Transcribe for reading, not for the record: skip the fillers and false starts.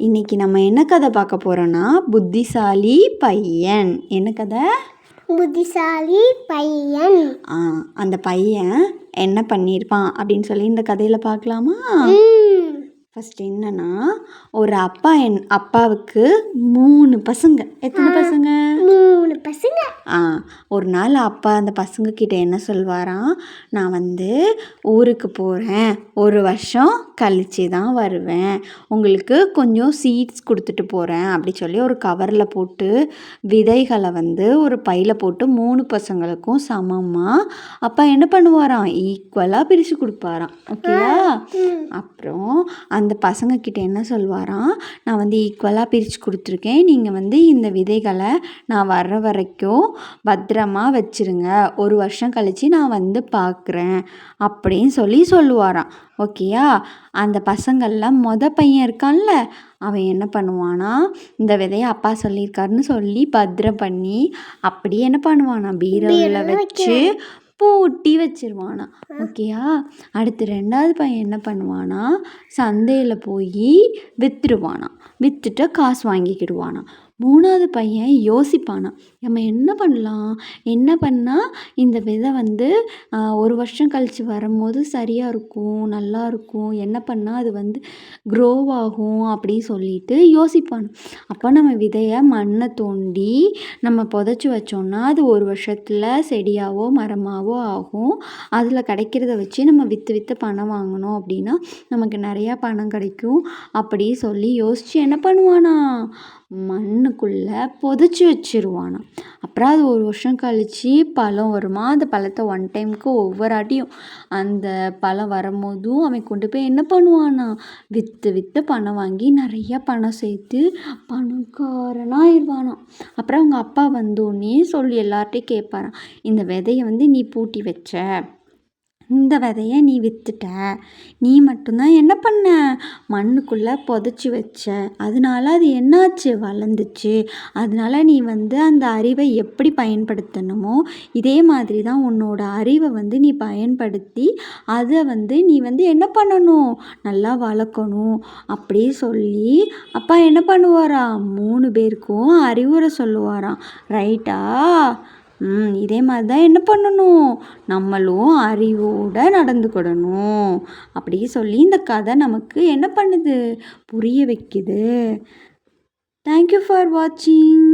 இன்னைக்கு நம்ம என்ன கதை பார்க்க போகிறோன்னா புத்திசாலி பையன். என்ன கதை? புத்திசாலி பையன். அந்த பையன் என்ன பண்ணியிருப்பான் அப்படின்னு சொல்லி இந்த கதையில் பார்க்கலாமா? ஃபஸ்ட் என்னன்னா, ஒரு அப்பாவுக்கு 3 பசங்க. எத்தனை பசங்க? 3 பசங்க. ஒரு நாள் அப்பா அந்த பசங்க கிட்ட என்ன சொல்வாராம், நான் ஊருக்கு போகிறேன், 1 வருஷம் கழிச்சு தான் வருவேன், உங்களுக்கு கொஞ்சம் சீட்ஸ் கொடுத்துட்டு போகிறேன் அப்படி சொல்லி ஒரு கவரில் போட்டு விதைகளை ஒரு பையில் போட்டு 3 பசங்களுக்கும் சமமாக அப்பா என்ன பண்ணுவாராம், ஈக்குவலாக பிரித்து கொடுப்பாராம். ஓகேவா? அப்புறம் அந்த பசங்க கிட்ட என்ன சொல்வாராம், நான் ஈக்குவலாக பிரித்து கொடுத்துருக்கேன், நீங்கள் இந்த விதைகளை நான் வர்ற வரைக்கும் பத்திரமா வச்சுருங்க, 1 வருஷம் கழித்து நான் பார்க்குறேன் அப்படின்னு சொல்லுவாராம். ஓகேயா? அந்த பசங்களில் பையன் இருக்கான்ல, அவன் என்ன பண்ணுவானா, இந்த விதையை அப்பா சொல்லியிருக்காருன்னு சொல்லி பத்திரம் பண்ணி அப்படியே என்ன பண்ணுவானா, பீரோவில் வச்சு பூட்டி வச்சிருவானா. ஓகேயா? அடுத்து 2வது பையன் என்ன பண்ணுவானா, சந்தையில் போய் விற்றுடுவானா, விற்றுட்டு காசு வாங்கிக்கிடுவானா. 3வது பையன் யோசிப்பானா, நம்ம என்ன பண்ணலாம், என்ன பண்ணால் இந்த விதை 1 வருஷம் கழித்து வரும்போது சரியாக இருக்கும், நல்லா இருக்கும், என்ன பண்ணால் அது க்ரோவ் ஆகும் அப்படின்னு சொல்லிட்டு யோசிப்பானா. அப்போ நம்ம விதையை மண்ணை தோண்டி நம்ம புதைச்சி வச்சோம்னா அது 1 வருஷத்தில் செடியாவோ மரமாவோ ஆகும். அதில் கிடைக்கிறத வச்சு நம்ம விற்று பணம் வாங்கணும் அப்படின்னா நமக்கு நிறையா பணம் கிடைக்கும் அப்படி சொல்லி யோசித்து என்ன பண்ணுவானா, மண்ணுக்குள்ளே புதைச்சி வச்சிருவானா. அப்புறம் அது 1 வருஷம் கழித்து பழம் வருமா, அந்த பழத்தை 1 டைமுக்கு ஒவ்வொரு ஆட்டியும் அந்த பழம் வரும்போதும் அவன் கொண்டு போய் என்ன பண்ணுவானா, விற்று பணம் வாங்கி நிறையா பணம் சேர்த்து பணக்காரனாகிடுவானாம். அப்புறம் அவங்க அப்பா வந்தோடனே சொல்லி எல்லார்ட்டையும் கேட்பாராம், இந்த விதையை நீ பூட்டி வச்ச, இந்த விதையை நீ விற்றுட்ட, நீ மட்டும்தான் என்ன பண்ண, மண்ணுக்குள்ளே புதைச்சி வச்ச, அதனால அது என்னாச்சு, வளர்ந்துச்சு, அதனால நீ அந்த அறிவை எப்படி பயன்படுத்தணுமோ இதே மாதிரி தான் உன்னோட அறிவை நீ பயன்படுத்தி அதை நீ என்ன பண்ணணும், நல்லா வளர்க்கணும் அப்படி சொல்லி அப்பா என்ன பண்ணுவாராம், 3 பேருக்கும் அறிவுரை சொல்லுவாராம். ரைட்டா? இதே மாதிரி தான் என்ன பண்ணணும், நம்மளும் அறிவோடு நடந்துக்கிடணும் அப்படி சொல்லி இந்த கதை நமக்கு என்ன பண்ணுது, புரிய வைக்குது. தேங்க்யூ ஃபார் வாட்சிங்.